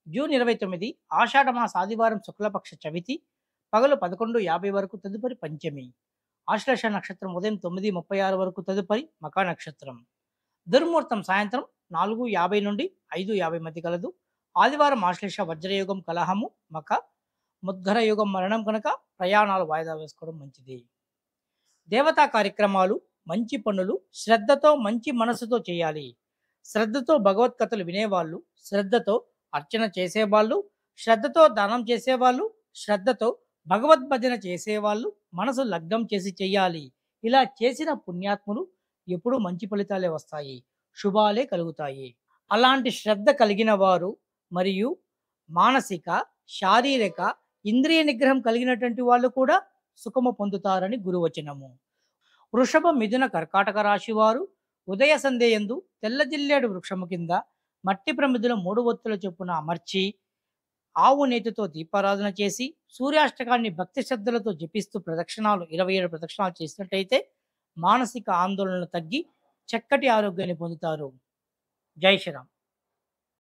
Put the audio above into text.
June 29 ఆషాఢమాస ఆదివారం శుక్లపక్ష చవితి, పగలు 11:50 వరకు తదుపరి పంచమి. ఆశ్లేష నక్షత్రం ఉదయం 9:36 వరకు తదుపరి మకా నక్షత్రం. దుర్ముహూర్తం సాయంత్రం 4:50 నుండి 5:50 మధ్య కలదు. ఆదివారం ఆశ్లేష వజ్రయోగం కలహము మక, ముద్గర యోగం మరణం కనుక ప్రయాణాలు వాయిదా వేసుకోవడం మంచిది. దేవతా కార్యక్రమాలు, మంచి పనులు శ్రద్ధతో మంచి మనసుతో చేయాలి. శ్రద్ధతో భగవత్కథలు వినేవాళ్ళు, శ్రద్ధతో అర్చన చేసేవాళ్ళు, శ్రద్ధతో దానం చేసేవాళ్ళు, శ్రద్ధతో భగవద్భజన చేసేవాళ్ళు మనసు లగ్నం చేసి చెయ్యాలి. ఇలా చేసిన పుణ్యాత్ములు ఎప్పుడూ మంచి ఫలితాలే వస్తాయి, శుభాలే కలుగుతాయి. అలాంటి శ్రద్ధ కలిగిన వారు మరియు మానసిక, శారీరక, ఇంద్రియ నిగ్రహం కలిగినటువంటి వాళ్ళు కూడా సుఖము పొందుతారని గురువచనము. వృషభ, మిథున, కర్కాటక రాశి వారు ఉదయ సంధ్యయందు తెల్ల జిల్లేడు వృక్షము కింద మట్టి ప్రమిదలో 3 ఒత్తుల చొప్పున అమర్చి ఆవు నేతితో దీపారాధన చేసి సూర్యాష్టకాన్ని భక్తి శ్రద్ధలతో జపిస్తూ ప్రదక్షిణాలు 27 ప్రదక్షిణాలు చేసినట్టయితే మానసిక ఆందోళనలు తగ్గి చక్కటి ఆరోగ్యాన్ని పొందుతారు. జై శ్రీరామ్.